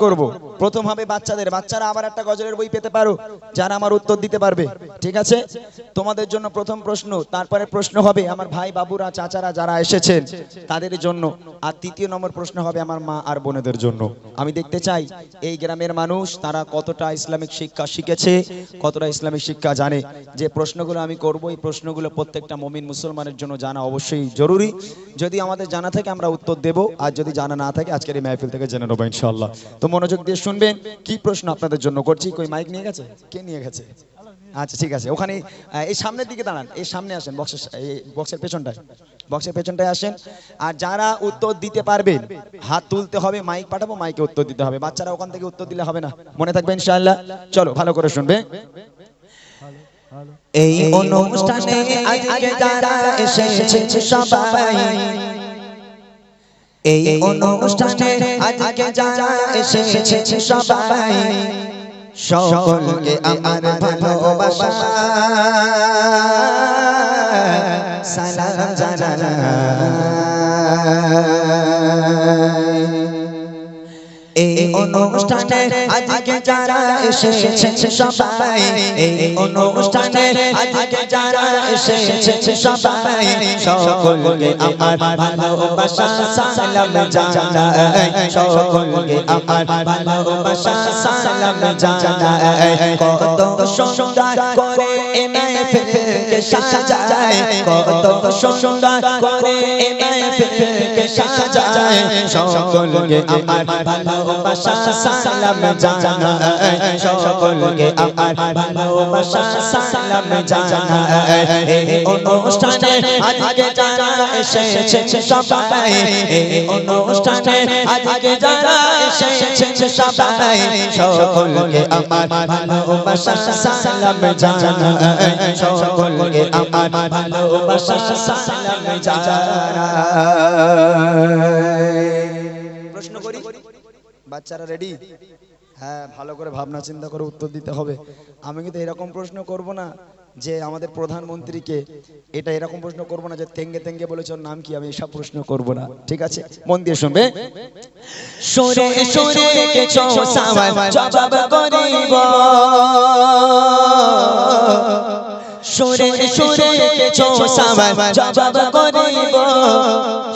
করব। প্রথম হবে বাচ্চাদের, বাচ্চারা আবার একটা গজলের বই পেতে পারো যারা আমার উত্তর দিতে পারবে। ঠিক আছে, তোমাদের জন্য প্রথম প্রশ্ন, তারপরে প্রশ্ন হবে আমার ভাই বাবুরা চাচারা যারা এসেছেন তাদের জন্য, আর তৃতীয় নম্বর প্রশ্ন হবে আমার মা আর বোনেদের জন্য। আমি দেখতে চাই এই গ্রামের মানুষ তারা কতটা ইসলামিক শিক্ষা শিখেছে, কতটা ইসলামিক শিক্ষা জানে। যে প্রশ্নগুলো আমি করব এই প্রশ্নগুলো প্রত্যেকটা মুমিন মুসলমানের জন্য জানা অবশ্যই জরুরি। যদি আমাদের জানা থাকে আমরা উত্তর দেব, আর যদি জানা না থাকে আজকের এই মাহফিল থেকে জেনে নেবো ইনশাআল্লাহ। তো মনোযোগ দিয়ে শুনবেন কি প্রশ্ন আপনাদের জন্য করছি। কই মাইক নিয়ে গেছে? কে নিয়ে গেছে? আচ্ছা ঠিক আছে, ওখানে এই সামনের দিকে দাঁড়ান, এই সামনে আসেন, বক্সের পেছনটায়, বক্সের পেছনটায় আসেন। আর যারা উত্তর দিতে পারবেন হাত তুলতে হবে, মাইক পাঠাবো, মাইকে উত্তর দিতে হবে। বাচ্চারা ওখান থেকে উত্তর দিলে হবে না, মনে থাকবে ইনশাআল্লাহ। চলো ভালো করে শুনবে। এই অনুষ্ঠানে আজকে যারা এসেছে সবাই, এই অনুষ্ঠানে আজকে যারা এসেছে সবাই, সকলকে আমার ভালোবাসা সালাম জানাই। এই অনুষ্ঠানে আজকে যারা এসেছে সবাই, এই অনুষ্ঠানে আজকে যারা এসেছে সবাই, সকলকে আমার ভালোবাসা সালাম জানাই, সকলকে আমার ভালোবাসা সালাম জানাই। কত সুন্দর করে মাহফিলকে সাজায়, কত সুন্দর করে মাহফিলকে সাজায়, সকলকে আমার ভালোবাসা সালাম জানাই, সকলকে আমার ভালোবাসা সালাম জানাই। এই অনুষ্ঠানে আজকে যারা এসেছে সবাই, এই অনুষ্ঠানে আজকে যারা এসেছে সবাই, সকলকে আমার ভালোবাসা সালাম জানাই, সকলকে আমার ভালোবাসা সালাম জানাই। প্রশ্ন করি, বাচ্চারা রেডি? হ্যাঁ, ভালো করে ভাবনা চিন্তা করে উত্তর দিতে হবে। আমি কিন্তু এরকম প্রশ্ন করব না যে আমাদের প্রধানমন্ত্রীকে, এটা এরকম প্রশ্ন করব না যে তেঙ্গে তেঙ্গে বলেছ নাম কি, আমি এসব প্রশ্ন করব না। ঠিক আছে, মন দিয়ে শুনবে। সরে সরে কিছু সওয়াল জবাব করিব, সরে সরে কিছু সওয়াল জবাব করিব,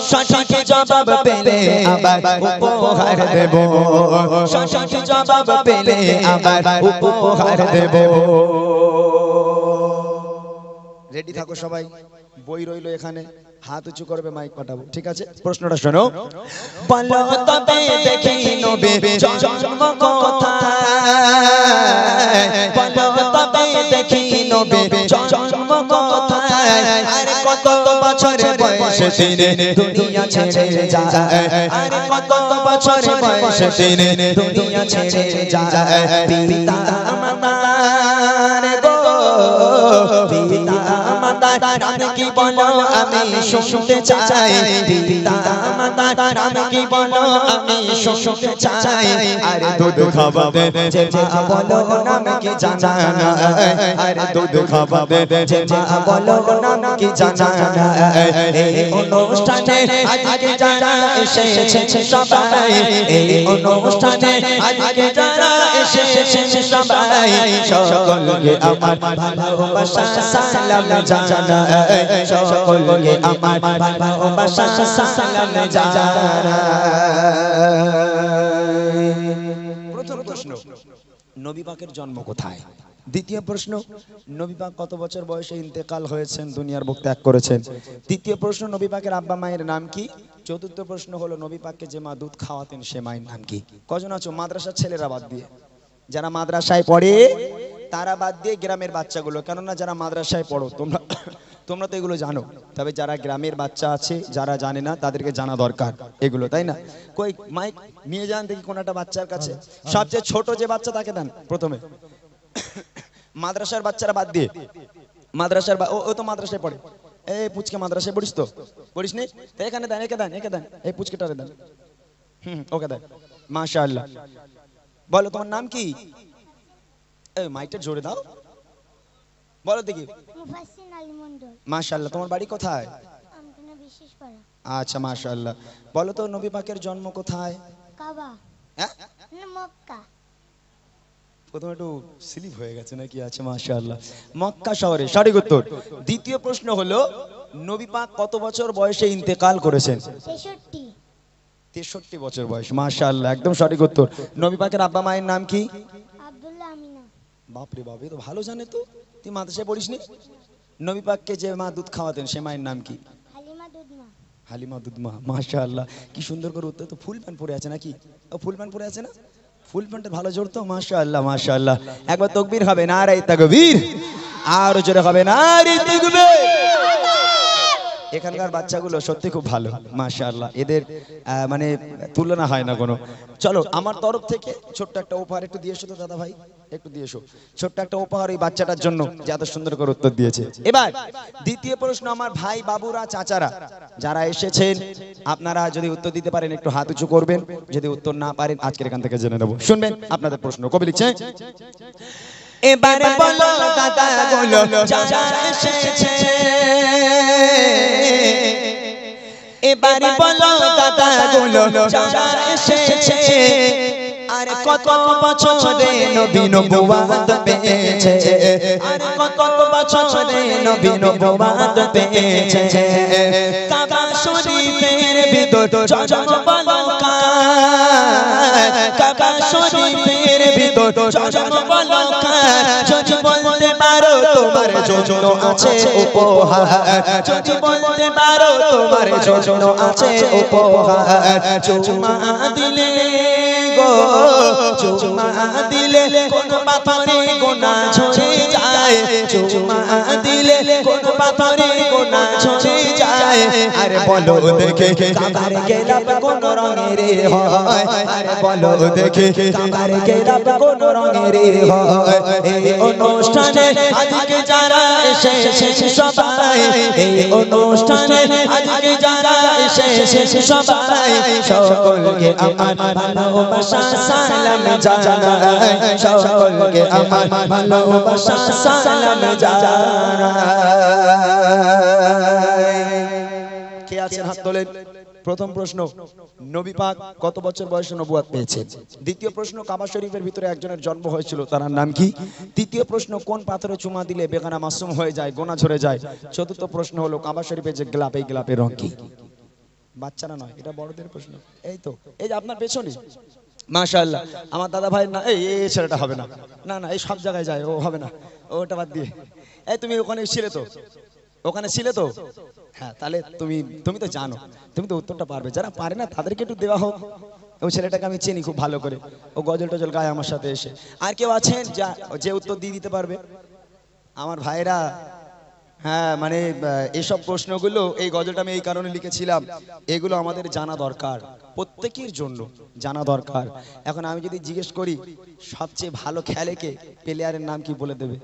সঠিক জবাব পেলে আবার উপহার দেব, সঠিক জবাব পেলে আবার উপহার দেব। রেডি থাকো সবাই, বই রইলো এখানে, হাত উঁচু করবে, মাইক পাঠাবো। ঠিক আছে, প্রশ্নটা শোনো। বলো তবে দেখি নবী জন্ম কোথায়, বলো তবে দেখি নবী জন্ম কোথায়, আর কত বছর বয়সে তিনি দুনিয়া ছেড়ে যায়, আর কত বছর বয়সে তিনি দুনিয়া ছেড়ে যায়। পিতা আমার গো, পিতা আমার নাম কি বলো আমি শুনতে চাই, পিতা আমার নাম কি বলো আমি শুনতে চাই। আর দুধ খাওয়াবে যে মা বলো নাম কি জানা না, আর দুধ খাওয়াবে যে মা বলো নাম কি জানা না। এই অনুষ্ঠানে আজকে যারা এসেছে সবাই, এই অনুষ্ঠানে আজকে যারা এসেছে সবাই, সকলকে আমার ভালোবাসা সালাম জানাই, সকলকে আমার ভালোবাসা সালাম জানাই। প্রথম প্রশ্ন, নবী পাকের জন্ম কোথায়? দ্বিতীয় প্রশ্ন, নবী পাক কত বছর বয়সে ইন্তেকাল হয়েছেন, দুনিয়ার বুক ত্যাগ করেছেন? তৃতীয় প্রশ্ন, নবী পাকের আব্বা মায়ের নাম কি? চতুর্থ প্রশ্ন হলো নবী পাককে যে মা দুধ খাওয়াতেন সে মায়ের নাম কি? কজন আছো? মাদ্রাসার ছেলেরা বাদ দিয়ে, যারা মাদ্রাসায় পড়ে তারা বাদ দিয়ে গ্রামের বাচ্চাগুলো, কেননা যারা মাদ্রাসায় পড়ো তোমরা তোমরা তো এগুলো জানো, তবে যারা গ্রামের বাচ্চা আছে যারা জানে না তাদেরকে জানা দরকার এগুলো, তাই না? কই মাইক নিয়ে যান দেখি কোন একটা বাচ্চার কাছে, সবচেয়ে ছোট যে বাচ্চা তাকে দেন প্রথমে। মাদ্রাসার বাচ্চারা বাদ দিয়ে, মাদ্রাসার ও তো মাদ্রাসায় পড়ে। এই পুচকে মাদ্রাসায় পড়িস তো? পড়িস নি? এখানে দেন, একে দেন, একে দেন, এই পুচকেটারে দেন, ওকে দেন। মাশাআল্লাহ, বলো তোমার নাম কি? এই মাইকটা জোরে দাও, বলো দেখি। মুফাসসির আলী মন্ডল। মাশাআল্লাহ, তোমার বাড়ি কোথায়? আমতলা বিশেষপাড়া। আচ্ছা মাশাআল্লাহ, বলো তো নবী পাকের জন্ম কোথায়? কাবা। হ্যাঁ, মক্কা। প্রথমে একটু স্লিপ হয়ে গেছে নাকি আছে মাশাআল্লাহ মক্কা শহরে সঠিক উত্তর দ্বিতীয় প্রশ্ন হলো নবী পাক কত বছর বয়সে ইন্তেকাল করেছেন 63। 63 বছর বয়স মাশাআল্লাহ একদম সঠিক উত্তর নবী পাকের আব্বা মায়ের নাম কি আব্দুল্লাহ আমিনা। বাপ রে বাপ এ তো ভালো জানে তো তুই মাদ্রাসায় পড়িসনি নবী পাককে যে মা দুধ খাওয়াতেন সে মায়ের নাম কি হালিমা দুধমা। হালিমা দুধমা মাশাআল্লাহ কি সুন্দর করে উত্তর তো ফুল প্যান্ট পরে আছে নাকি ও ফুল প্যান্ট পরে আছে না ফুল প্যান্টে ভালো জড়তো মাশাআল্লাহ মাশাআল্লাহ একবার তাকবীর হবে নারে তাকবীর আর জোরে হবে নারে তাকবীর এখানকার বাচ্চাগুলো সত্যি খুব ভালো মাশাআল্লাহ এদের মানে তুলনা হয় না কোনো চলো আমার তরফ থেকে ছোট্ট একটা উপহার একটু দিয়ে এসো তো দাদা ভাই একটু দিয়ে এসো ছোট্ট একটা উপহার এই বাচ্চাটার জন্য যে এত সুন্দর করে উত্তর দিয়েছে এবার দ্বিতীয় প্রশ্ন আমার ভাই বাবুরা চাচারা যারা এসেছেন আপনারা যদি উত্তর দিতে পারেন একটু হাত উঁচু করবেন যদি উত্তর না পারেন আজকের এখান থেকে জেনে নেব শুনবেন আপনাদের প্রশ্ন কবি লিখছে এবারে বলো দাদা বলো যারা এসেছে এবারে বলো দাদা বলো যারা এসেছে আরে কত বছরে নবী নবুয়াত পেয়েছে আরে কত বছরে নবী নবুয়াত পেয়েছে কাবা শরীফের ভিতর জজমবালকা কাবা শরীফের ভিতর জজমবালকা যদি বলতে পারো তোমার জন্য আছে উপহার যদি বলতে পারো তোমার জন্য আছে উপহার চুমা দিলে গো চুমা দিলে কোন পাথরে গোনা ঝরে যায় চুমা দিলে কোন পাথরে গোনা ঝরে যায় আরে বলো দেখে কাবার গেলাপ কোন রঙের হয় আরে বলো দেখে কাবার গেলাপ কোন রঙের হয় এই অনুষ্ঠানে আজকে যারা এসেছে সবাই এই অনুষ্ঠানে আজকে যারা এসেছে সবাই সকলকে আমার ভালোবাসা সালাম জানাই সকলকে আমার ভালোবাসা সালাম জানাই কে আছেন হাত তোলেন প্রথম প্রশ্ন নবী পাক কত বছর বয়সে নবুয়ত পেয়েছেন দ্বিতীয় প্রশ্ন কাবা শরীফের ভিতরে একজনের জন্ম হয়েছিল তার নাম কি তৃতীয় প্রশ্ন কোন পাথরে চুমা দিলে বেগানা মাসুম হয়ে যায় গোনা ঝরে যায় চতুর্থ প্রশ্ন হলো কাবা শরীফের যে গ্লাপ এই গ্লাপের রং কি বাচ্চারা নয় এটা বড়দের প্রশ্ন এই তো এই যে আপনার পেছনে মাশাআল্লাহ আমার দাদা ভাই না এই ছেলেটা হবে না না না এই সব জায়গায় যায় ও হবে না ওটা বাদ দিয়ে এই তুমি ওখানে ছিলে তো ওখানে ছিলে তো হ্যাঁ তাহলে তুমি তো জানো তুমি তো উত্তরটা পারবে যারা পারে না তাদেরকে একটু দেওয়া হোক ওই ছেলেটাকে আমি চিনি খুব ভালো করে ও গজল টজল গায় আমার সাথে এসে আর কেউ আছেন যে উত্তর দিয়ে দিতে পারবে আমার ভাইরা হ্যাঁ মানে এইসব প্রশ্নগুলো এই গজলটা আমি এই কারণে লিখেছিলাম এগুলো আমাদের জানা দরকার প্রত্যেকের জন্য জানা দরকার এখন আমি যদি জিজ্ঞেস করি সবচেয়ে ভালো খেলে কে প্লেয়ারের নাম কি বলে দেবে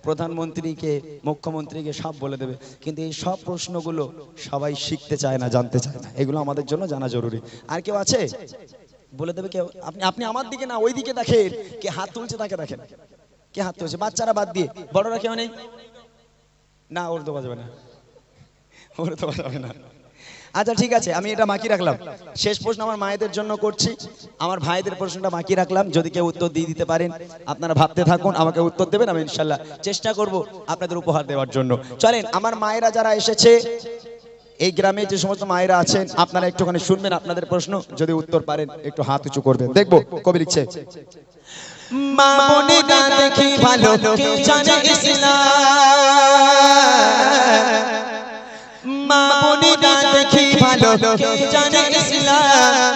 প্রধানমন্ত্রীকে মুখ্যমন্ত্রীকে সব বলে দেবে কিন্তু এই সব প্রশ্নগুলো সবাই শিখতে চায় না জানতে চায় না এগুলো আমাদের জন্য জানা জরুরি আর কেউ আছে বলে দেবে কেউ আপনি আমার দিকে না ওই দিকে দেখেন কে হাত তুলছে তাকে দেখেন কে হাত তুলছে বাচ্চারা বাদ দিয়ে বড়রা কেউ নেই না ওর তো বাজবে না ওর তো বাজবে না আচ্ছা ঠিক আছে আমি এটা বাকি রাখলাম শেষ প্রশ্ন আমার মায়েদের জন্য করছি আমার ভাইদের প্রশ্নটা বাকি রাখলাম যদি কেউ উত্তর দিয়ে দিতে পারেন আপনারা ভাবতে থাকুন আমাকে উত্তর দেবেন আমি ইনশাআল্লাহ চেষ্টা করব আপনাদের উপহার দেওয়ার জন্য চলেন আমার মায়েরা যারা এসেছে এই গ্রামে যে সমস্ত মায়েরা আছেন আপনারা একটুখানি শুনবেন আপনাদের প্রশ্ন যদি উত্তর পারেন একটু হাত উঁচু করবেন দেখবো কবি লিখছে মা বোনেরা দেখি ভালো কে জানে ইসলাম মা বোনেরা দেখি ভালো কে জানে ইসলাম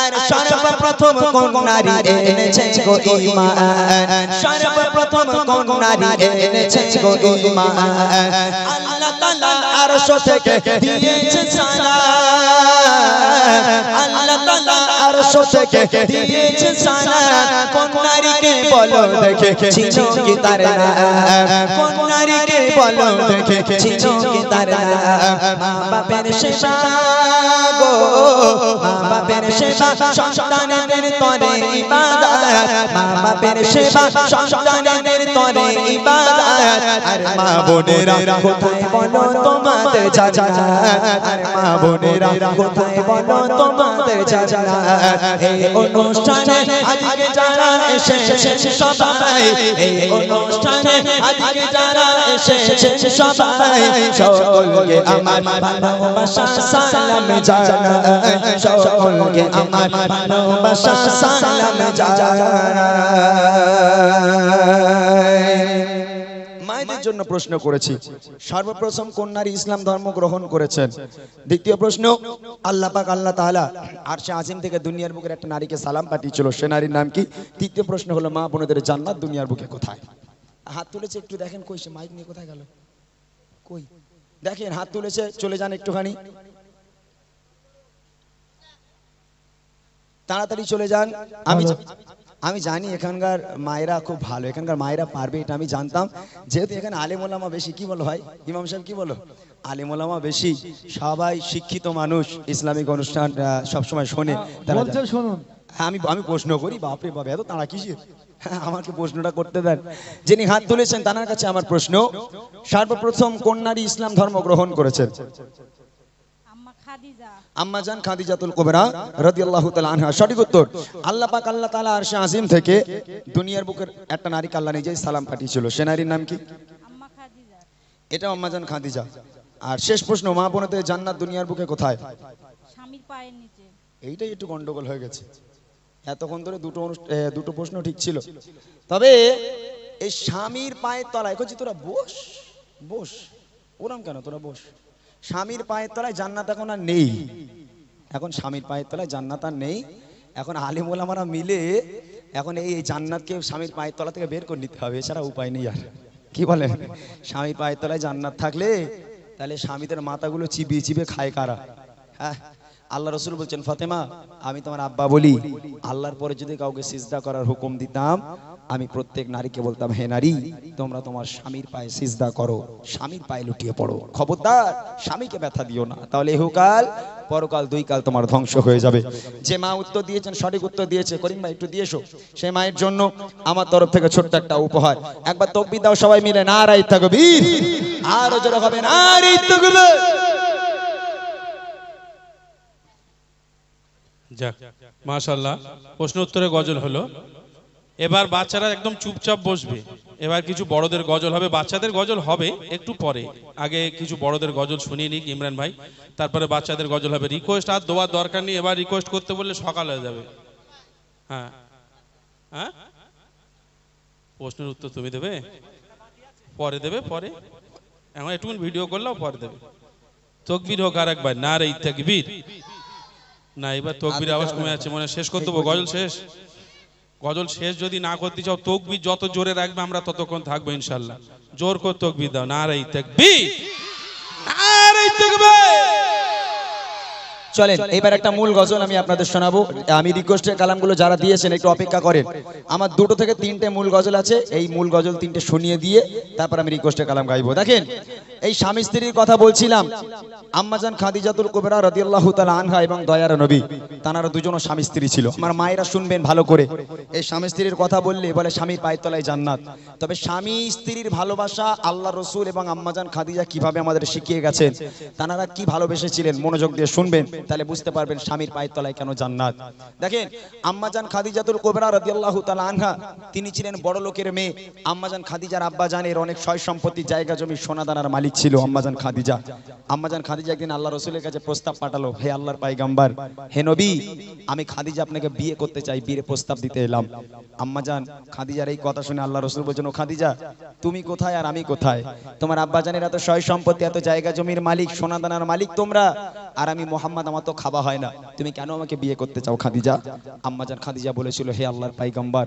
আর সর্বপ্রথম কোন নারী এনেছে গো ঈমান সর্বপ্রথম কোন নারী এনেছে গো ঈমান আল্লাহ তাআলা আরশ থেকে দিয়েছে সালাম আল্লাহ তাআলা আরশ থেকে দিয়েছে সালাম কোন নারীকে বলো দেখে চিনো কি তার নাম কোন নারীকে বলো দেখে চিনো কি তার নাম মা বাপের সেবা গো মা বাপের সেবা সন্তানদের তরে ইবাদত মা বাপের সেবা সন্তানদের তরে ইবাদত আর মা বোনেরা কোথায় বলো তোমাদের জানা, আর মা বোনেরা কোথায় বলো তোমাদের জানা। এই অনুষ্ঠানে আজকে যারা এসেছেন সবাই, এই অনুষ্ঠানে আজকে যারা এসেছেন সবাই, সকলকে আমার ভালোবাসা সালাম জানাই, সকলকে আমার ভালোবাসা সালাম জানাই। মায়েদের জন্য প্রশ্ন করেছি, সর্বপ্রথম কোন নারী ইসলাম ধর্ম গ্রহণ করেছেন? দ্বিতীয় প্রশ্ন, আল্লাহ পাক আল্লাহ তাআলা আরশে আজিম থেকে দুনিয়ার বুকের একটা নারীকে সালাম পাঠিয়েছিল, সে নারীর নাম কি? তৃতীয় প্রশ্ন হলো মা বোনদের জান্নাত দুনিয়ার বুকে কোথায়? হাত তুলেছে, একটু দেখেন কই, সে মাইক নিয়ে কোথায় গেল? কই দেখেন, হাত তুলেছে, চলে যান একটুখানি, তাড়াতাড়ি চলে যান। আমি জানি এখানকার মায়েরা খুব ভালো, এখানকার মায়েরা পারবে, এটা আমি জানতাম। যেহেতু এখানে আলেম ওলামা বেশি, কি বলো ভাই ইমাম সাহেব, কি বলো? আলেম ওলামা বেশি, সবাই শিক্ষিত মানুষ, ইসলামিক অনুষ্ঠান সবসময় শোনে। তারা শুনুন, আমি প্রশ্ন করি, বাপরে বাপ এত তারা কিসের, আমাকে প্রশ্নটা করতে দেন। যিনি হাত তুলেছেন তার কাছে আমার প্রশ্ন, সর্বপ্রথম কোন নারী ইসলাম ধর্ম গ্রহণ করেছেন? আম্মাজান খাদিজাতুল কুবরা রাদিয়াল্লাহু তাআলা আনহা। সঠিক উত্তর। আল্লাহ পাক আল্লাহ তাআলা আরশে আজিম থেকে দুনিয়ার বুকের একটা নারীকে আল্লাহ নিজেই সালাম পাঠিয়েছিল, সে নারীর নাম কি? আম্মা খাদিজা। এটা আম্মাজান খাদিজা। আর শেষ প্রশ্ন, মা বোনদের জান্নাত দুনিয়ার বুকে কোথায়? স্বামীর পায়ের নিচে। এইটাই একটু গন্ডগোল হয়ে গেছে, এতক্ষণ ধরে দুটো প্রশ্ন ঠিক ছিল। তবে এই স্বামীর পায়ের তলায় কইছি, তোরা বস বস, ওরম কেন, তোরা বস। স্বামীর পায়ের তলায় জান্নাত এখন আর নেই, এখন স্বামীর পায়ের তলায় জান্নাত আর নেই। এখন আলেম ওলামারা মিলে এখন এই জান্নাতকে স্বামীর পায়ের তলা থেকে বের করে নিতে হবে, এছাড়া উপায় নেই আর। কি বলেন? স্বামীর পায়ের তলায় জান্নাত থাকলে তাহলে স্বামীদের মাথাগুলো চিবিয়ে চিবিয়ে খায় কারা? হ্যাঁ, আল্লাহ রসুল বলছেন, ফাতেমা আমি তোমার আব্বা বলি, আল্লাহর পরে যদি কাউকে সিজদা করার হুকুম দিতাম, আমি প্রত্যেক নারীকে বলতাম, হে নারী তোমরা তোমার স্বামীর পায়ে সিজদা করো, স্বামীর পায়ে লুটিয়ে পড়ো, খবরদার স্বামীকে ব্যথা দিও না, তাহলে ইহকাল পরকাল দুই কাল তোমার ধ্বংস হয়ে যাবে। যে মা উত্তর দিয়েছেন, সঠিক উত্তর দিয়েছে, করিম ভাই একটু দিয়েছো, সেই মায়ের জন্য আমার তরফ থেকে ছোট্ট একটা উপহার। একবার তাকবীর দাও সবাই মিলে, নারায়ে তাকবীর, আরো জোরে হবে নারায়ে তাকবীর। যাক মাশাআল্লাহ, প্রশ্ন উত্তরে গজল হলো। এবার বাচ্চারা একদম চুপচাপ বসবে, এবার কিছু বড়দের গজল হবে, বাচ্চাদের গজল হবে একটু পরে, আগে কিছু বড়দের গজল শুনিয়ে নিক ইমরান ভাই, তারপরে বাচ্চাদের গজল হবে। রিকোয়েস্ট আর দেওয়ার দরকার নেই, এবার রিকোয়েস্ট করতে বললে সকাল হয়ে যাবে। হ্যাঁ হ্যাঁ, প্রশ্নের উত্তর তুমি দেবে, পরে দেবে, পরে এখন একটু ভিডিও করলেও পরে দেবে। তাকবীর হোক আর একবার, নারায়ে তাকবীর। না এবার তাকবীর আওয়াজ কমে যাচ্ছে, মনে শেষ করতে হবে, গজল শেষ। গজল শেষ যদি না করতে চাও, তাকবীর যত জোরে রাখবে আমরা ততক্ষণ থাকবো ইনশাআল্লাহ। জোর করে তাকবীর দাও, নারায়ে তাকবীর, নারায়ে তাকবীর। চলেন এবার একটা মূল গজল আমি আপনাদের শোনাবো। আমি রিকোয়েস্টের কালামগুলো যারা দিয়েছেন একটু অপেক্ষা করেন, আমার 2 থেকে 3টে মূল গজল আছে, এই মূল গজল 3টে শুনিয়ে দিয়ে তারপর আমি রিকোয়েস্টের কালাম গাইবো। দেখেন এই স্বামী স্ত্রীর কথা বলছিলাম, আম্মাজান খাদিজাতুল কুবরা রাদিয়াল্লাহু তাআলা আনহা এবং দয়ার নবী, তানারা দুজনও স্বামী স্ত্রী ছিল। আমার মায়েরা শুনবেন ভালো করে, এই স্বামী স্ত্রীর কথা বললে বলে স্বামীর পায়ের তলায় জান্নাত। তবে স্বামী স্ত্রীর ভালোবাসা আল্লাহ রসুল এবং আম্মাজান খাদিজা কিভাবে আমাদের শিখিয়ে গেছেন, তানারা কি ভালোবেসেছিলেন, মনোযোগ দিয়ে শুনবেন, তাহলে বুঝতে পারবেন স্বামীর পায়ের তলায় কেন জান্নাত। দেখেন আম্মাজান খাদিজাতুল কুবরা রাদিয়াল্লাহু তাআলা আনহা, তিনি ছিলেন বড় লোকের মেয়ে। আম্মাজান খাদিজার আব্বা জানের অনেক সয় সম্পত্তি, জায়গা জমি, সোনা দানার মালিক ছিল আম্মাজান খাদিজা। আম্মাজান খাদিজা একদিন আল্লাহ রসুলের কাছে প্রস্তাব পাঠালো, হে আল্লাহর পয়গম্বর, হে নবী, আমি খাদিজা আপনাকে বিয়ে করতে চাই, বিয়ের প্রস্তাব দিতে এলাম। আম্মাজান খাদিজার এই কথা শুনে আল্লাহ রসুল বলছেন, ও খাদিজা তুমি কোথায় আর আমি কোথায়? তোমার আব্বা জানের এত সয় সম্পত্তি, এত জায়গা জমির মালিক, সোনা দানার মালিক তোমরা, আর আমি মুহাম্মদ, আমার তো খাওয়া হয় না, তুমি কেন আমাকে বিয়ে করতে চাও খাদিজা? আম্মাজান খাদিজা বলেছিল, হে আল্লাহর পয়গম্বর,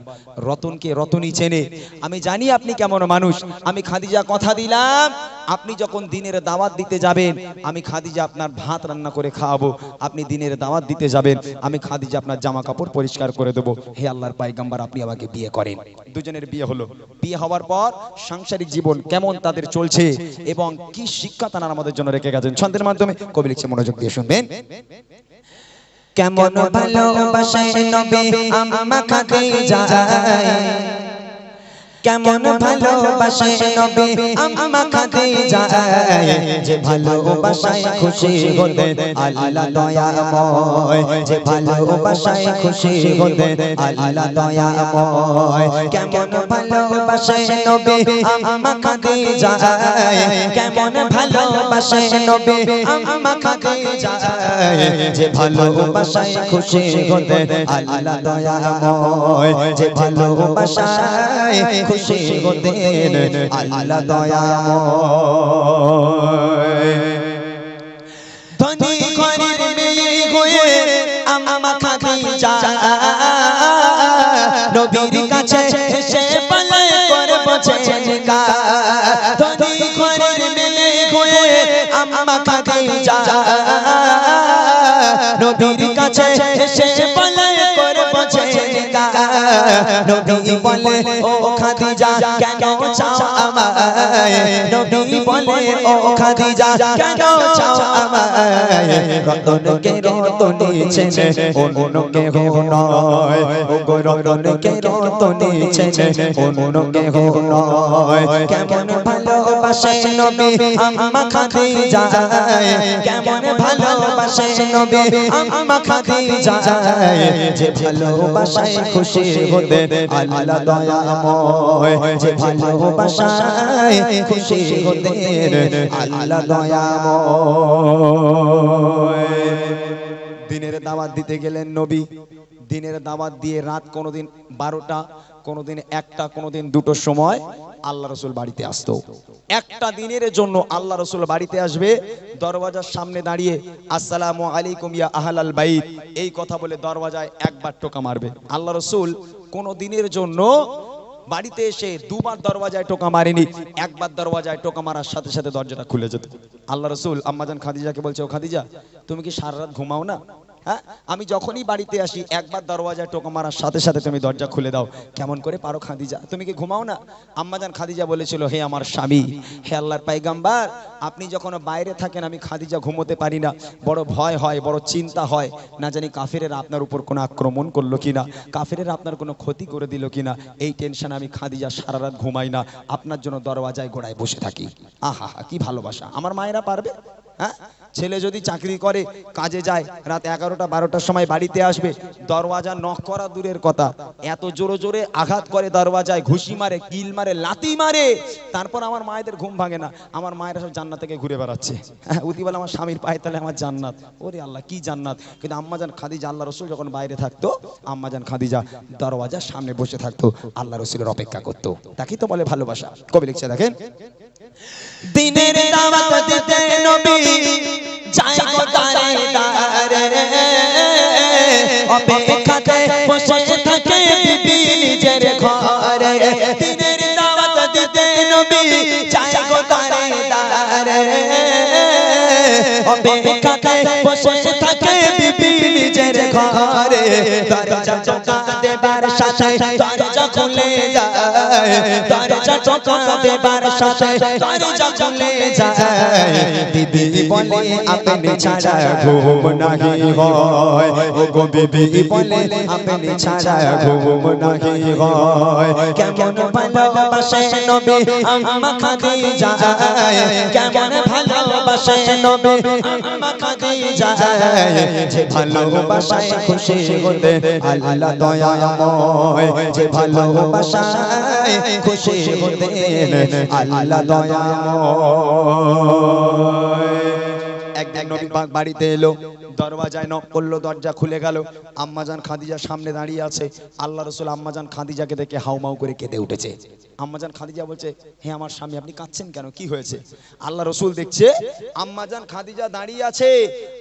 রতনকে রতনই চেনে, আমি জানি আপনি কেমন মানুষ, আমি খাদিজা কথা দিলাম আপনি যখন দিনের দাওয়াত দিতে যাবেন, আমি খাদিজা আপনার ভাত রান্না করে খাওয়াবো, আপনি দিনের দাওয়াত দিতে যাবেন, আমি খাদিজা আপনার জামা কাপড় পরিষ্কার করে দেবো, হে আল্লাহর পয়গম্বর আপনি আমাকে বিয়ে করেন। দুজনের বিয়ে হলো। বিয়ে হওয়ার পর সাংসারিক জীবন কেমন তাদের চলছে এবং কি শিক্ষা তারা আমাদের জন্য রেখে গেছেন, ছন্দের মাধ্যমে কবি লিখছে, মনোযোগ দিয়ে শুনবেন। কেমন ভালোবাসে নবী আম্মা খাদিজা, কেমন ভালোবাসে নবী আম্মা খাদিজা যে ভালোবাসায় খুশি হতে আল্লাহ দয়াময় যে ভালোবাসায় খুশি হতে আল্লাহ দয়াময় কেমন ভালোবাসে নবী আম্মা খাদিজা কেমন ভালোবাসে নবী আম্মা খাদিজা যে ভালোবাসায় খুশি হতে আল্লাহ দয়াময় যে ভালোবাসায় খুশি হতে আল্লাহ দয়াময় ধনী ঘরের মেয়ে হয়ে আম্মা খাদিজা নবীর কাছে এসে বলে করব ছেলেকা ধনী ঘরের মেয়ে হয়ে আম্মা খাদিজা নবীর কাছে এসে বলে করব ছেলেকা নবী বলে ও খাদিজা কেন চাও আমায় নবী বলে ও খাদিজা কেন চাও আমায় রতন কে রতনী ছেনে অন্য কেহ নয় ও গো রতন কে রতনী ছেনে অন্য কেহ নয় কেমন ভালোবাসে নবী আম্মা খাদিজা কেমন ভালোবাসে নবী আম্মা খাদিজা যে ভালোবাসায় খুশি হতে আল্লাহ দয়াময় যে ভালোবাসায় খুশি হতে আল্লাহ দয়াময় দিনের দাওয়াত দিতে গেলেন নবী দিনের দাওয়াত দিয়ে রাত কোনোদিন 12টা কোনোদিন 1টা কোনোদিন 2টোর সময় আল্লাহ রাসূল বাড়িতে আসতো একটা দিনের জন্য আল্লাহ রাসূল বাড়িতে আসবে দরওয়াজার সামনে দাঁড়িয়ে আসসালামু আলাইকুম ইয়া আহলাল বাইত এই কথা বলে দরওয়াজায় একবার টোকা মারবে আল্লাহ রাসূল কোন দিনের জন্য বাড়িতে এসে দুবার দরওয়াজায় টোকা মারেনি একবার দরওয়াজায় টোকা মারার সাথে সাথে দরজাটা খুলে যেত আল্লাহ রাসূল আম্মাজান খাদিজাকে বলছে ও খাদিজা তুমি কি সারা রাত ঘুমাও না হ্যাঁ আমি যখনই বাড়িতে আসি একবার দরওয়াজায় টোকা মারার সাথে সাথে তুমি দরজা খুলে দাও কেমন করে পারো খাদিজা তুমি কি ঘুমাও না আম্মাজান খাদিজা বলেছিল হে আমার স্বামী হে আল্লাহর পয়গম্বর আপনি যখন বাইরে থাকেন আমি খাদিজা ঘুমোতে পারি না বড় ভয় হয় বড় চিন্তা হয় না জানি কাফেরেরা আপনার উপর কোনো আক্রমণ করলো কিনা কাফেরেরা আপনার কোনো ক্ষতি করে দিল কিনা এই টেনশন আমি খাদিজা সারা রাত ঘুমাই না আপনার জন্য দরওয়াজায় গোড়ায় বসে থাকি আহা কি ভালোবাসা আমার মায়েরা পারবে হ্যাঁ ছেলে যদি চাকরি করে কাজে যায় রাত 11টা 12টার সময় বাড়িতে আসবে দরওয়াজা নক করা দূরের কথা এত জোরে জোরে আঘাত করে দরওয়াজায় ঘুষি মারে কিল মারে লাথি মারে তারপর আমার মায়েদের ঘুম ভাঙে না আমার মায়েরা সব জান্নাত থেকে ঘুরে বেড়াচ্ছে উদি বলে আমার স্বামীর পায়ে তালে আমার জান্নাত ওরে আল্লাহ কি জান্নাত কিন্তু আম্মাজান খাদিজা আল্লাহ রাসূল যখন বাইরে থাকতো আম্মাজান খাদিজা দরওয়াজার সামনে বসে থাকতো আল্লাহ রাসূলের অপেক্ষা করতো তাকে তো বলে ভালোবাসা কবি লিখছে দেখেন দিনের দাওয়াত দিতে নবী যায় গো দারে দারে অপেক্ষাতে বসে থাকে বিবি নিজের ঘরে দিনের দাওয়াত দিতে নবী যায় গো দারে দারে অপেক্ষাতে বসে থাকে বিবি নিজের ঘরে দরজা টোকা দেবার সাথে দরজা খুলে যায় দরজা টোকা দেবার সাথে দরজা খুলে যায় বিবি বলে আপনি ছাড়া ঘুম নাহি হয় ও গো বিবি বলে আপনি ছাড়া ঘুম নাহি হয় কেমন ভালোবাসে নবী আম্মা খাদিজা কেমন ভালোবাসে নবী আম্মা খাদিজা যে ভালোবাসায় খুশি হতে আল্লাহ দয়াময় যে ভালোবাসায় খুশি হতে আল্লাহ দয়াময় একদিন নবী পাক বাড়িতে এলো দরওয়াজায় নক করলো দরজা খুলে গেল আম্মাজান খাদিজা সামনে দাঁড়িয়ে আছে আল্লাহ রাসূল আম্মাজান খাদিজাকে দেখে হাউমাউ করে কেঁদে উঠেছে আম্মাজান খাদিজা বলছে হে আমার স্বামী আপনি কাঁদছেন কেন কি হয়েছে আল্লাহ রাসূল দেখছে আম্মাজান খাদিজা দাঁড়িয়ে আছে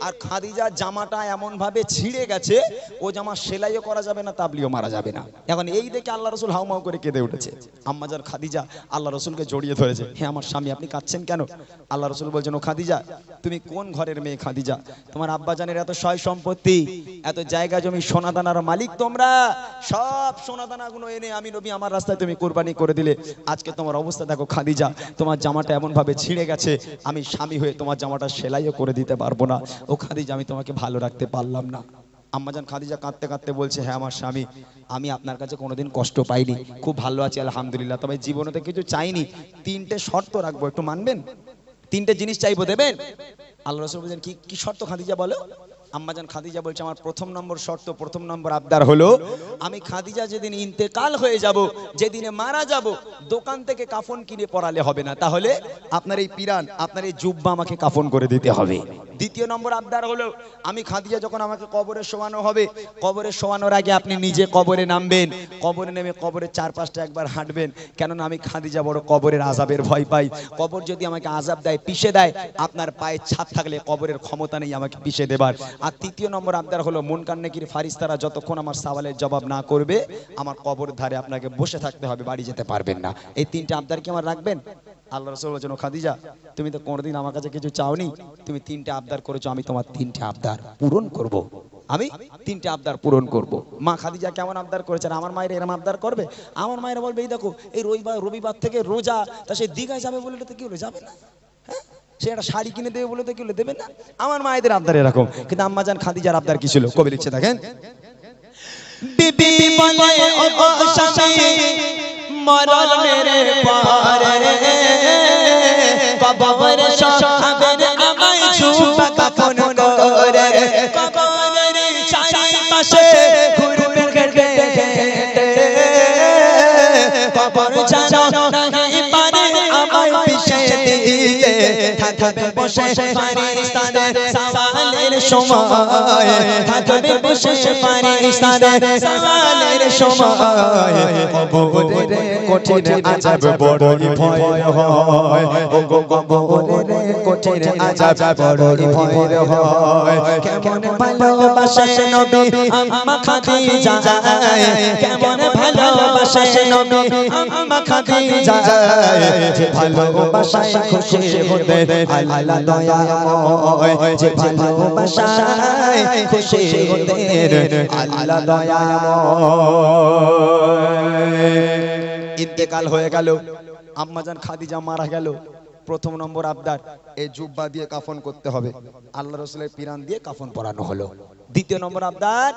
আর খাদিজার জামাটা এমন ভাবে ছিঁড়ে গেছে ও জামা সেলাইও করা যাবে না তাবলিও মারা যাবে না এখন এই দেখে আল্লাহ রাসূল হাউমাউ করে কেঁদে উঠেছে আম্মাজান খাদিজা আল্লাহ রাসূলকে জড়িয়ে ধরেছে হে আমার স্বামী আপনি কাঁদছেন কেন আল্লাহ রাসূল বলছেন ও খাদিজা তুমি কোন ঘরের মেয়ে খাদিজা তোমার আব্বাজানের এত সয় সম্পত্তি এত জায়গা জমি সোনাদানার মালিক তোমরা সব সোনাদানাগুলো এনে আমি নবী আমার রাস্তায় তুমি কুরবানি করে দিলে আজকে তোমার অবস্থা দেখো খাদিজা তোমার জামাটা এমন ভাবে ছিঁড়ে গেছে আমি স্বামী হয়ে তোমার জামাটা সেলাইও করে দিতে পারবো না ও খাদিজা আমি তোমাকে ভালো রাখতে পারলাম না আম্মাজান খাদিজা কাঁদতে কাঁদতে বলছে, হ্যাঁ আমার স্বামী, আমি আপনার কাছে কোনোদিন কষ্ট পাইনি, খুব ভালো আছি আলহামদুলিল্লাহ, তবে জীবনেতে কিছু চাইনি, 3টে শর্ত রাখবো, একটু মানবেন? 3টে জিনিস চাইবো, দেবেন? আল্লাহ রাসূল বলেন, কি কি শর্ত খাদিজা বলো? আম্মাজান খাদিজা বলছে, আমার প্রথম নম্বর শর্ত, প্রথম নম্বর আবদার হলো, আমি খাদিজা যেদিন ইন্তেকাল হয়ে যাব, যেদিনে মারা যাব, দোকান থেকে কাফন কিনে পরালে হবে না, তাহলে আপনার এই পিরান, আপনার এই জুব্বা আমাকে কাফন করে দিতে হবে। দ্বিতীয় নম্বর আবদার হলো, আমি খাদিজা যখন আমাকে কবরে শোয়ানো হবে, কবরে শোয়ানোর আগে আপনি নিজে কবরে নামবেন, কবরে নেমে কবরের চারপাশটা একবার হাঁটবেন, কেননা আমি খাদিজা বড় কবরের আযাবের ভয় পাই, কবর যদি আমাকে আযাব দেয়, পিষে দেয়, আপনার পায়ে ছাপ থাকলে কবরের ক্ষমতা নেই আমাকে পিষে দেবার। আর তৃতীয় নম্বর আবদার হলো, মুনকার নেকির ফারিস্তারা যতক্ষণ আমার সওয়ালের জবাব না করবে, আমার কবরের ধারে আপনাকে বসে থাকতে হবে, বাড়ি যেতে পারবেন না। এই 3টে আবদার কি আমার রাখবেন? আল্লাহ রাসূল বলেছেন, খাদিজা তুমি তো কোনোদিন আমার কাছে কিছু চাওনি, তুমি 3টে আবদার করেছো, আমি তোমার 3টে আবদার পূরণ করব, আমি 3টে আবদার পূরণ করব। মা খাদিজা কেমন আবদার করেছেন? আমার মায়ের এরকম আবদার করবে? আমার মায়েরা বলবে, এই দেখো এই রবিবার থেকে রোজা, তা সে দীঘায় যাবে বলে তো কি হলো, যাবে না? হ্যাঁ, সে একটা শাড়ি কিনে দেবে বলে তো কি হলো, দেবে না? আমার মায়েদের আবদার এরকম, কিন্তু আম্মাজান খাদিজার আবদার কি ছিল? কবি লিখছে, দেখেন, বিবি বলে ও স্বামী মরণের পরে কবরে শোয়াবেন আমায় জুব্বা কাফন করে, কবরের চারিপাশে ঘুরবেন ঘেটে ঘেটে, কবর জানো নাই পারে আমায় পিষে দিতে, থাকবে বসে ফারিস্তাদের সওয়ালের সময়, থাকবে বসে ফারিস্তাদের সওয়ালের সময়, কবরের কঠিন আযাব বড়ই ভয় হয়, ও গো কবরের কঠিন আযাব বড়ই ভয় হয়, কেমন ভালোবাসে নবী আম্মা খাদিজা, কেমন ভালোবাসে নবী আম্মা খাদিজা, যে ভালোবাসায় খুশি হতে আল্লাহ দয়াময়, যে ভালোবাসায় খুশি হতে আল্লাহ দয়াময়। ইন্তেকাল হয়ে গেল, আম্মাজান খাদিজা মারা গেল, প্রথম নম্বর আবদার, এই জুব্বা দিয়ে কাফন করতে হবে, আল্লাহ রাসূলের পিরান দিয়ে কাফন পরানো হলো। দ্বিতীয় নম্বর আবদার,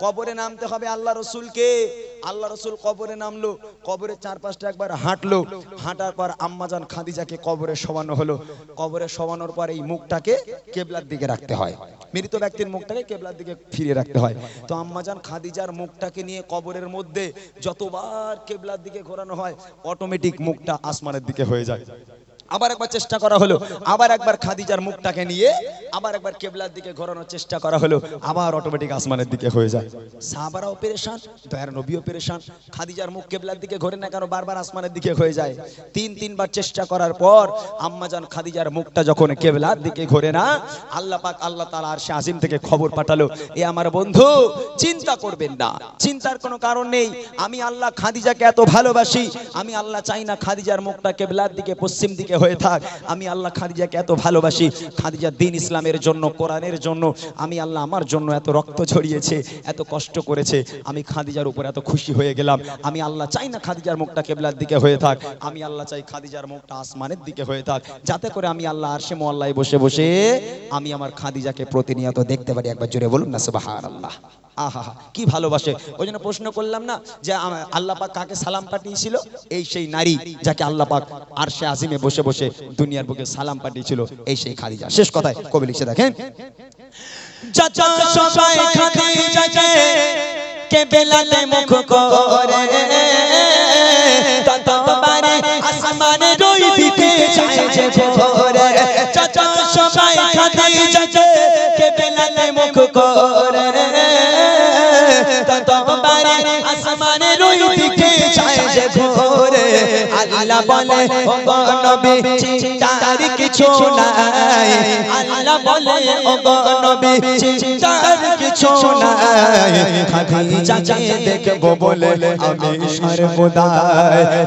কবরে নামতে হবে আল্লাহ রাসূলকে। আল্লাহ রাসূল কবরে নামলো, কবরের চারপাশটা একবার হাঁটলো, হাঁটার পর আম্মাজান খাদিজাকে কবরে শোয়ানো হলো। কবরে শোয়ানোর পর এই মুখটাকে কিবলার দিকে রাখতে হয়, মৃত ব্যক্তির মুখটাকে কিবলার দিকে ফিরিয়ে রাখতে হয়। তো আম্মাজান খাদিজার মুখটাকে নিয়ে কবরের মধ্যে যতবার কিবলার দিকে ঘোরানো হয়, অটোমেটিক মুখটা আসমানের দিকে হয়ে যায়। আবার একবার চেষ্টা করা হলো, আবার একবার খাদিজার মুখটাকে নিয়ে আবার একবার কিবলার দিকে ঘোরানোর চেষ্টা করা হলো, আবার অটোমেটিক আসমানের দিকে হয়ে যায়। সাহাবারাও পেরেশান, দয়ার নবীও পেরেশান, খাদিজার মুখ কিবলার দিকে ঘোরে না কেন, বারবার আসমানের দিকে হয়ে যায়। তিনবার চেষ্টা করার পর আম্মাজান খাদিজার মুখটা যখন কিবলার দিকে ঘোরে না, আল্লাহ পাক আল্লাহ তাআলা আরশে আজিম থেকে খবর পাঠালো, এ আমার বন্ধু চিন্তা করবেন না, চিন্তার কোনো কারণ নেই, আমি আল্লাহ খাদিজাকে এত ভালোবাসি, আমি আল্লাহ চাই না খাদিজার মুখটা কিবলার দিকে পশ্চিম দিকে হয়ে থাক, আমি আল্লাহ খাদিজাকে এত ভালোবাসি, খাদিজা দ্বীন ইসলামের জন্য, কোরআনের জন্য, আমি আল্লাহ আমার জন্য এত রক্ত ঝরিয়েছে, এত কষ্ট করেছে, আমি খাদিজার উপর এত খুশি হয়ে গেলাম, আমি আল্লাহ চাই না খাদিজার মুখটা কিবলার দিকে হয়ে থাক, আমি আল্লাহ চাই খাদিজার মুখটা আসমানের দিকে হয়ে থাক, যাতে করে আমি আল্লাহ আরশে মুআল্লায় বসে বসে আমি আমার খাদিজাকে প্রতিনিয়ত দেখতে পারি। একবার জোরে বলুন না সুবহানাল্লাহ। আহা কি ভালোবাসে। ওই জন্য প্রশ্ন করলাম না যে আল্লাহ পাক কাকে সালাম পাঠিয়েছিল, এই সেই নারী যাকে আল্লাহ পাক আরশে আজিমে বসে বসে দুনিয়ার বুকে সালাম পাঠিয়েছিল, এই সেই খাদিজা। শেষ কথায় কবি লিখছে, দেখেন, চাচা সবাই খাদিজাকে কিবলাতে মুখ করে, ততবারে আসমানে রই দিতে চায় যে ভোরে, চাচা সবাই খাদিজাকে কিবলাতে মুখ করে, ততবারে আসমানে রই দিতে চায় যে ভোরে, আল্লাহ বলে ও নবী চিন্তার কিছু নাই, আল্লাহ বলে ও নবী চিন্তার কিছু নাই, খাদিজাকে দেখবো বলে আমি সর্বদা,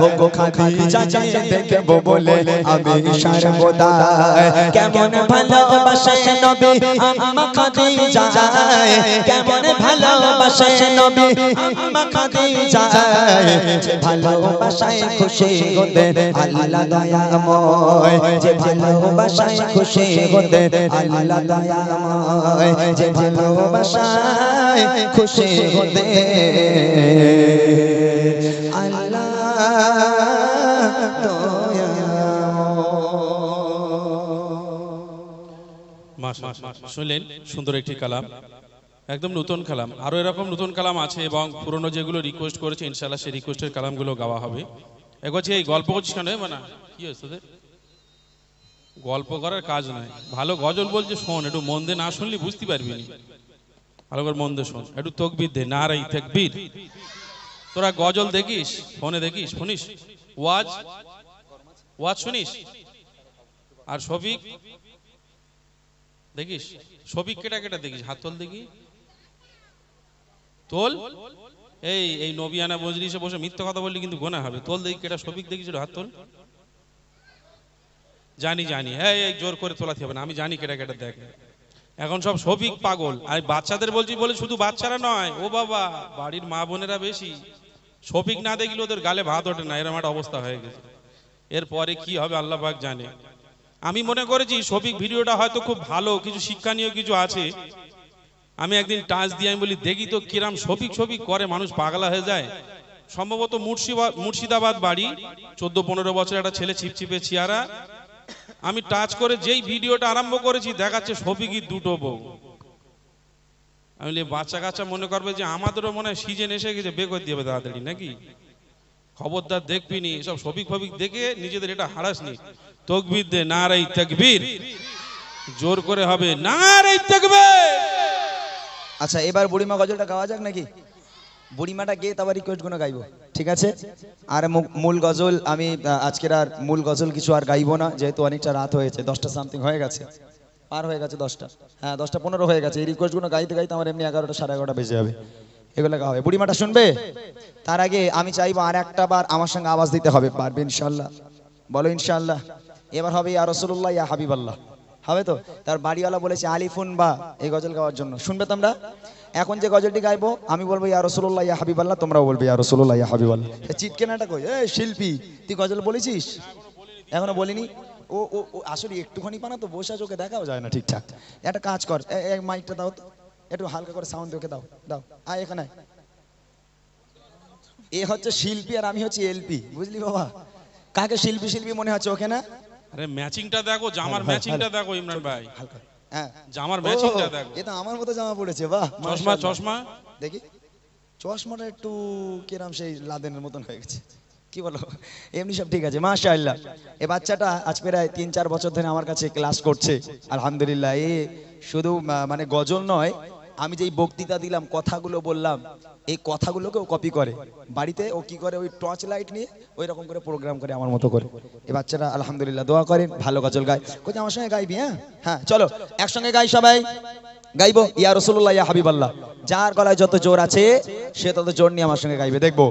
ও খাদিজাকে দেখবো বলে আমি সর্বদা, কেমন ভালোবাসে নবী আম্মা খাদিজা, কেমন ভালোবাসে নবী আম্মা খাদিজা, ভালোবাসায় খুশি হতে আল্লাহ দয়াময় যে ভালোবাসায় খুশি হতে আল্লাহ দয়াময় যে ভালোবাসায় খুশি হতে আল্লাহ মাশাআল্লাহ শুনলেন সুন্দর একটি কালাম, একদম নতুন কালাম। আরো এরকম নতুন কালাম আছে এবং পুরনো যেগুলো রিকোয়েস্ট করেছে ইনশাআল্লাহ সেই রিকোয়েস্টের কালামগুলো গাওয়া হবে। একবার এই গল্প করছিস কেন মানে কি হয়েছে তোদের? গল্প করার কাজ নয়, ভালো গজল বলছে শোন, একটু মন দিয়ে না শুনলি বুঝতে পারবি না, ভালো করে মন দিয়ে শোন, একটু তকবীর দে, নারাই তাকবীর। তোরা গজল দেখিস, ফোনে দেখিস, শুনিস, ওয়াজ ওয়াজ শুনিস? আর শফিক দেখিস? শফিক কেটা কেটা দেখিস? হাত তোল দেখি, তোল। এই নবিয়ানা মজলিসে বসে মিথ্যা কথা বললি কিন্তু গোনা হবে। তোল দেখি কেটা শফিক দেখিস, হাত তোল। জানি জানি, হ্যাঁ এই জোর করে তোলাতে হবে না, আমি জানি কেটা কেটা দেখ। এখন সব শফিক পাগল, আর বাচ্চাদের বলছি বলে শুধু বাচ্চারা নয়, ও বাবা বাড়ির মা বোনেরা বেশি। শফিক না দেখলে ওদের গালে ভাত ওঠে না, এরকম একটা অবস্থা হয়ে গেছে। এরপরে কি হবে আল্লাহ পাক জানে। আমি মনে করেছি শফিক ভিডিওটা হয়তো খুব ভালো, কিছু শিক্ষণীয় কিছু আছে। আমি একদিন টাচ দিয়ে আমি বলি দেখি তো কিরাম শফিক শফিক করে, মানুষ পাগলা হয়ে যায়। সম্ভবত মুর্শিদাবাদ বাড়ি, 14-15 বছর একটা ছেলে, চিপচিপে চেহারা। আমি টাচ করে যেই ভিডিওটা আরম্ভ করেছি দেখাচ্ছে শফিকই দুটো বউ। আমি বলি বাচ্চা কাচ্চা মনে করবে যে আমাদেরও মনে হয় সিজন এসে গেছে, বে করে দিবে তাড়াতাড়ি নাকি। খবরদার দেখবি নি সব শফিক ফফিক দেখে নিজেদের এটা হারাস নি। তকবীর দে, নারাই তাকবীর, জোর করে হবে নারাই তাকবীর। আচ্ছা এবার বুড়িমা গজলটা গাওয়া যাক নাকি? বুড়িমাটা গেয়ে তারপর রিকোয়েস্ট গুলো গাইবো, ঠিক আছে? আর মূল গজল আমি আজকের আর মূল গজল কিছু আর গাইবো না, যেহেতু অনেকটা রাত হয়েছে, 10টা সামথিং হয়ে গেছে, পার হয়ে গেছে 10টা, হ্যাঁ 10টা 15 হয়ে গেছে। এই রিকোয়েস্ট গুলো গাইতে গাইতে আমার এমনি 11টা 11:30 বেজে যাবে। এগুলো গাওয়া হবে, বুড়িমাটা শুনবে। তার আগে আমি চাইবো আর একটা বার আমার সঙ্গে আওয়াজ দিতে হবে, পারবে ইনশাআল্লাহ? বলো ইনশাআল্লাহ। এবার হবে ইয়া রাসূলুল্লাহ ইয়া হাবিবাল্লাহ, হবে তো? তার বাড়িওয়ালা বলেছে আলিফুন বা এই গজল গাওয়ার জন্য, শুনবে তোমরা? এখন যে গজলটি গাইবো আমি বলবো ইয়া রাসূলুল্লাহ ইয়া হাবিবাল্লাহ, তোমরাও বলবে ইয়া রাসূলুল্লাহ ইয়া হাবিবাল্লাহ। চিটকেনাটা কই? এই শিল্পী তুই গজল বলেছিস? এখনো বলিনি। ও ও আসলে একটুখানি পানা তো বসে চোখে দেখাও যায় না ঠিকঠাক। একটা কাজ কর, এক মাইকটা দাও তো, একটু হালকা করে সাউন্ড ওকে দাও, দাও আয় এখানে। এ হচ্ছে শিল্পী আর আমি হচ্ছে এলপি, বুঝলি বাবা? কাকে শিল্পী শিল্পী মনে হচ্ছে ওকে না? আরে ম্যাচিংটা দেখো, জামার ম্যাচিংটা দেখো ইমরান ভাই, হালকা, হ্যাঁ জামার ম্যাচিংটা দেখো। এটা আমার মতো জামা পড়েছে, বাহ। চশমা চশমা দেখি, চশমাটা একটু কিরাম সেই লাদেনের মতন হয়ে গেছে, কি বলো? এমনি সব ঠিক আছে মাশাআল্লাহ। এই বাচ্চাটা আজ প্রায় 3-4 বছর ধরে আমার কাছে ক্লাস করছে আলহামদুলিল্লাহ। এ শুধু মানে গজল নয়, আমি যেই বক্তৃতা দিলাম, কথাগুলো বললাম, এই কথাগুলোকেও কপি করে বাড়িতে। ও কি করে, ওই টর্চ লাইট নিয়ে ওই রকম করে প্রোগ্রাম করে আমার মতো করে। এই বাচ্চাটা আলহামদুলিল্লাহ, দোয়া করেন, ভালো গজল গায়। কোথায় আমার সঙ্গে গাইবি? হ্যাঁ হ্যাঁ চলো একসঙ্গে গাই, সবাই গাইবো ইয়া রাসূলুল্লাহ ইয়া হাবিবাল্লাহ। যার গলায় যত জোর আছে সে তত জোর নিয়ে আমার সঙ্গে গাইবে, দেখবো।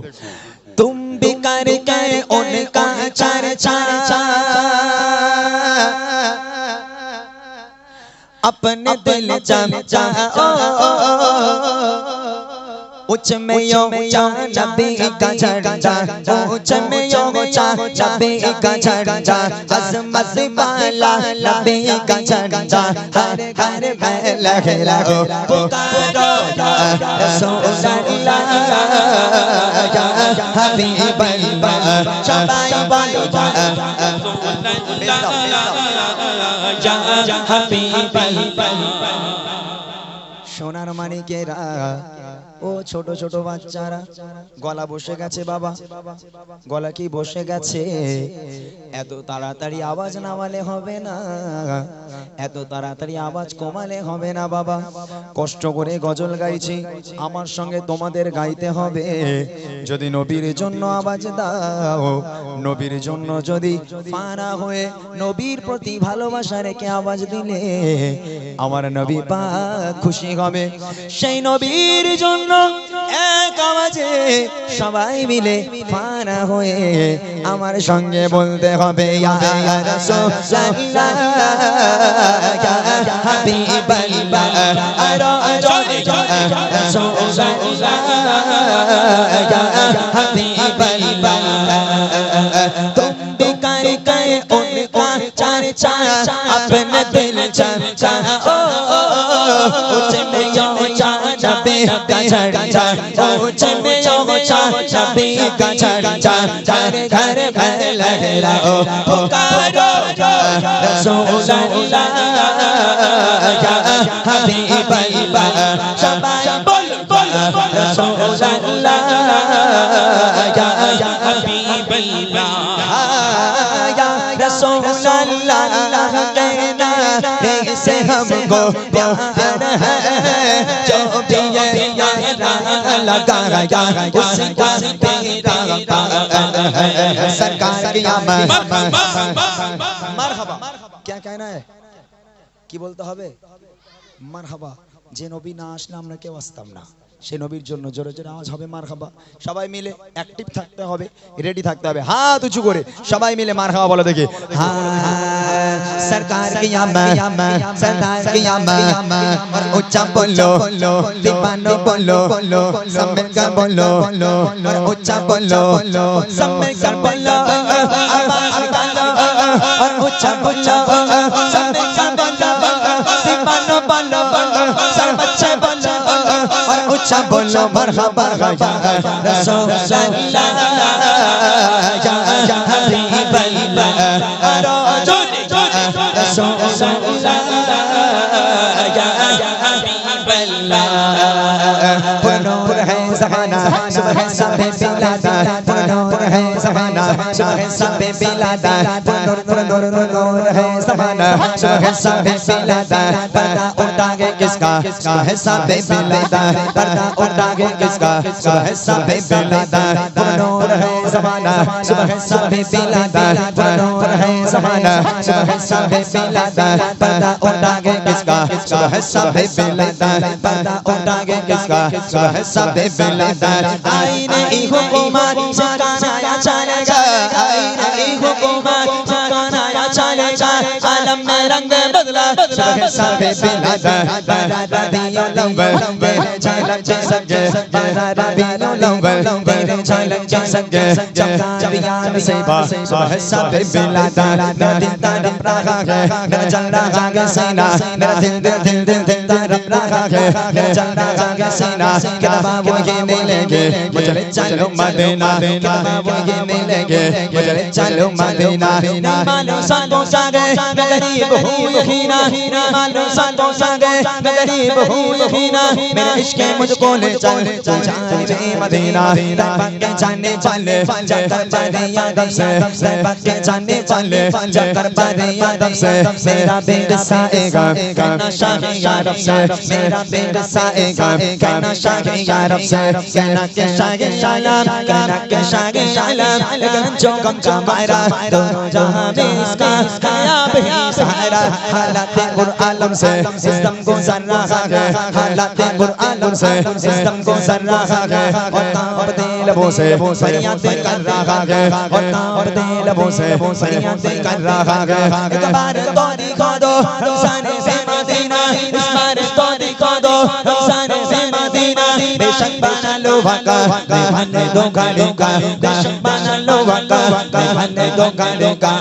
तुम भी करके उनका चर्चा अपने दिल चमचाओ, उच्च में ऊंचा नबी का झंडा, उच्च में ऊंचा नबी का झंडा, अज़मत वाला नबी का झंडा, हर घर में लहराओ, पुकारो या रसूलल्लाह या हबीबल्लाह, सबाई बोलो या हबीबल्लाह। সোনার মানিকেরা, ও ছোট ছোট বাচ্চারা, গলা বসে গেছে বাবা, গলা কি বসে গেছে? এত তাড়াতাড়ি আওয়াজ নামালে হবে না, এত তাড়াতাড়ি আওয়াজ কমালে হবে না বাবা। কষ্ট করে গজল গাইছি, আমার সঙ্গে তোমাদের গাইতে হবে। যদি নবীর জন্য আওয়াজ দাও, নবীর জন্য যদি পানা হয়ে নবীর প্রতি ভালোবাসা রেখে আওয়াজ দিলে আমার নবী পাক খুশি হবে। সেই নবীর জন্য এক আওয়াজে সবাই মিলে ফানা হয়ে আমার সঙ্গে বলতে হবে ইয়া রাসূলুল্লাহ ইয়া হাবিবাল্লাহ, আরো জোরে জোরে রাসূলুল্লাহ ইয়া হাবিবাল্লাহ। तुम भी करके उनका चर्चा अपने दिल चर्चा ऊंच में ऊंचा नबी का चर्चा ऊंच में ऊंचा नबी का चर्चा घर घर में लहराओ पुकारो रसूल अल्लाह या हबीब अल्लाह शबाई बोल बोल रसूल अल्लाह या हबीब अल्लाह या रसूल अल्लाह कहना से हमको प्यार है जो भी ये लगाया उसका तेरा है सरकार की आमद মারহাবা क्या कहना है কি বলতে হবে মারহাবা যে নবী না আসলে আমরা কেউ আসতাম না সেই নবীর জন্য জোরে জোরে আওয়াজ হবে মারহাবা সবাই মিলে অ্যাক্টিভ থাকতে হবে রেডি থাকতে হবে হাত উঁচু করে সবাই মিলে মারহাবা বলো দেখি सरकार की आमद सरदार की आमद और ऊंचा बोलो दीवानो बोलो सब मिलकर बोलो और ऊंचा बोलो सब मिलकर बोलो आवाज निकालो और ऊंचा बोलो सब मिलकर बोलो दीवानो बोलो सब बच्चे बोलो और ऊंचा बोलो मरहबा या रसूल अल्लाह या हबीब अल्लाह रसूल अल्लाह या हबीब अल्लाह पुनूर है ज़माना सुबह सबे बिलादा पुनूर है ज़माना सुबह सबे बिलादा पुनूर है ज़माना सुबह सबे बिलादा पर्दा उठागे किसका है सबे बिलादा पर्दा उठागे किसका है सबे बिलादा पुनूर है ज़माना सुबह सबे बिलादा पुनूर है ज़माना सुबह सबे बिलादा पर्दा उठागे किसका है सबे बिलादा पर्दा उठागे किसका है सबे बिलादा आईने हुकूमत सिखाना चलेगा आईने हुकूमत सिखाना चलेगा आलम में रंग बदला सबे बिलादा बरादा दियो लंबे झलक सके बरादा दियो लंबे झलक सके जबियान से है सबे बिलादा दिन तरफ रखा है चल रहा है सीना दिल तरफ रखा है चल रहा है सीना किताबा वो ये मिलेंगे मुझे चलो मदीना किताबा वो ये मिलेंगे मुझे चलो मदीना मानो सातों संगे मैं गरीब हूँ यकीना मानो सातों संगे मैं गरीब हूँ यकीना मेरे इश्क मुझको ले चल जाने मदीना के जाने वाले जाकर बने यादव से के जाने वाले जाकर बने यादव से मेरा बेग साएगा कहना शाह यारब से मेरा बेग साएगा कहना शाह यारब से कहना के शाह शालाम कहना के शाह शालाम लेकिन जो कम का मायरा दोनों जहां में इसका कायाब ही सहारा हालात कुरआन से सिस्टम को जरा है हालात कुरआन से सिस्टम को जरा है और कांपते लबों से फरियादें कर रहा है और कांपते लबों से फरियादें कर रहा है एक बार तो दिखा दो रमजान से मदीना इस बार तो दिखा दो रमजान से मदीना बेशक बना लो वाका दीवाने दो गालों का बेशक बना लो वाका दीवाने दो गालों का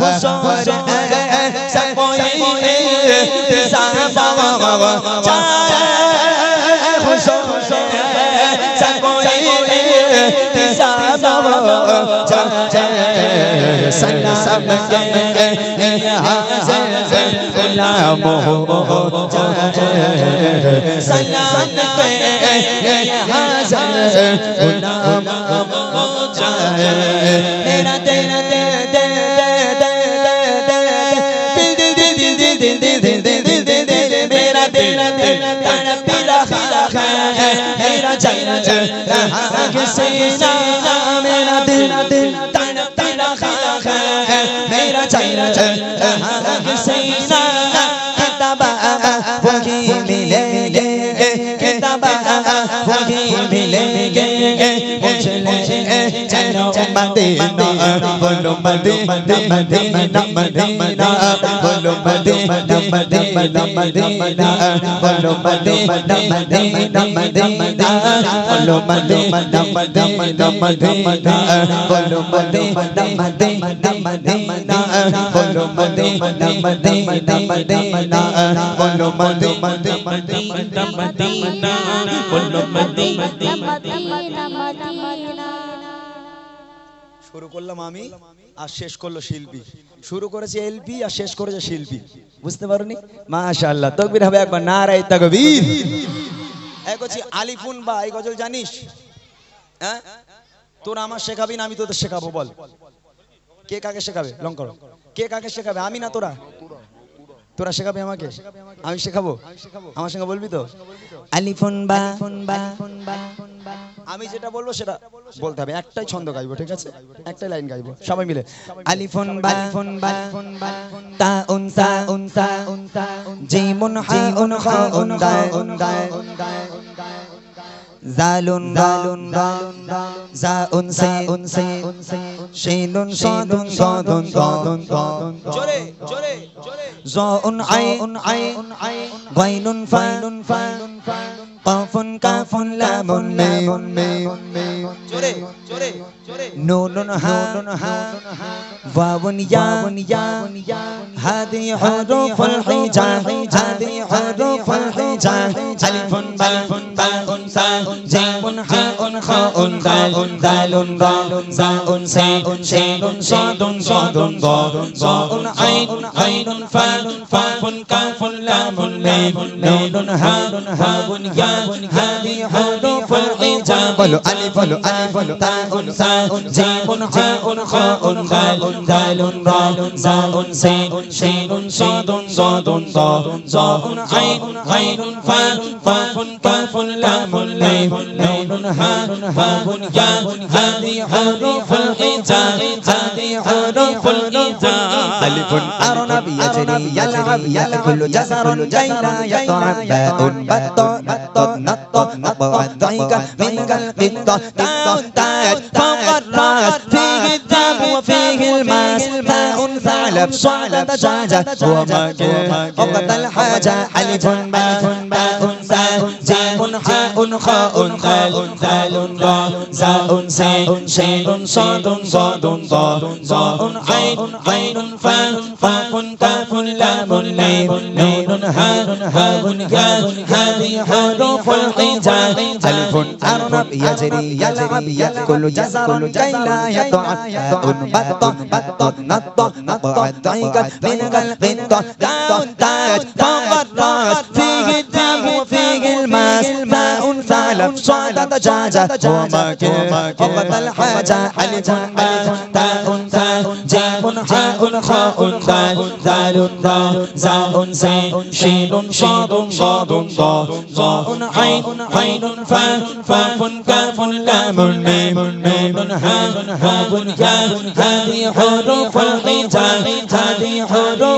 हुजूर सब कोई साहबा चाहे हुजूर सब कोई साहबा चाहे सलाम के गुलाम हो सलाम पे हाज़िर गुलाम हो जाए तेरा तेरा दे दे दे दे दे मेरा तेरा तेरा पीला खिला है मेरा चैन सीना मेरा दिल ताना पीला खिला है मेरा चैन सीना किताबा वही मिलेंगे किताबा वही मिलेंगे मुझे চলে চলো মদিনা বলো মদিনা মদিনা মদিনা বলো মদিনা মদিনা মদিনা বলো মদিনা মদিনা মদিনা বলো মদিনা মদিনা মদিনা বলো মদিনা মদিনা মদিনা বলো মদিনা মদিনা মদিনা বলো মদিনা মদিনা মদিনা বলো মদিনা শুরু করলাম আমি আর শেষ করলো শিল্পী, শুরু করেছে এলপি আর শেষ করেছে শিল্পী, বুঝতে পারোনি? মাশাআল্লাহ, তাকবীর হবে একবার, নারায়ে তাকবীর। এক হচ্ছে আলিফুন বা, এই গজল জানিস? হ্যাঁ, তোরা আমার শেখাবি না আমি তোদের শেখাবো? বল, কে কাকে শেখাবে? লং করো, কে কাকে শেখাবে? আমি না তোরা? তোরা শেখাবে আমাকে, আমি শেখাবো? আমার সঙ্গে বলবি তো? আলিফুন বা আমি যেটা বলবো সেটা বলতে হবে, একটাই ছন্দ গাইবো, ঠিক আছে? একটাই লাইন গাইবো সবাই মিলে। আলিফুন বা তা উনসা জিমুন হাউন খাউন দায় জালুন জাউন সে শিনুন সাদুন জোরে জোরে জোরে। জাউন আইন গাইনুন ফাইনুন কাফুন কাফুন লামুন মিম জোরে জোরে জোরে। نون ها واو يا هذه حروف الحجاء هذه حروف الحجاء ألف باء تاء جيم حاء خاء دال راء زاء شين صاد ضاد ظاء عين فاء كاف لام ميم نون ها واو يا هذه حروف الحجاء بلو ألف تاء جيم حاء خاء دال راء زاء شين صاد ضاد ظاء عين فاء كاف لام ميم نون ها واو يا هذه حروف الحجاء هذه حروف الحجاء ألف أرنب يجري يأكل جزر جينا يطعم باء بط نط ضيق من قلب تاء فقد رأت فيه الدم وفيه الماس تاء ثعلب صعد دجاجة وماك وقت الحاجة ألف باء تاء جيم حاء خاء دال راء زاء شين صاد ضاد ظاء عين فاء كاف لام ميم نون ها واو يا هذه حروف الحجاء ألف أرنب يجري يأكل جزر كي لا يطعم بط نط ضيق من قلب تاء فقد رأت فيه الدم وفيه الماس ماء ثعلب صعد دجاجة وماك وقت الحاجة ألف تاء جيم حاء خاء دال راء زاء شين صاد ضاد عين فاء كاف لام ميم نون ها واو يا هذه حروف الحجاء هذه حروف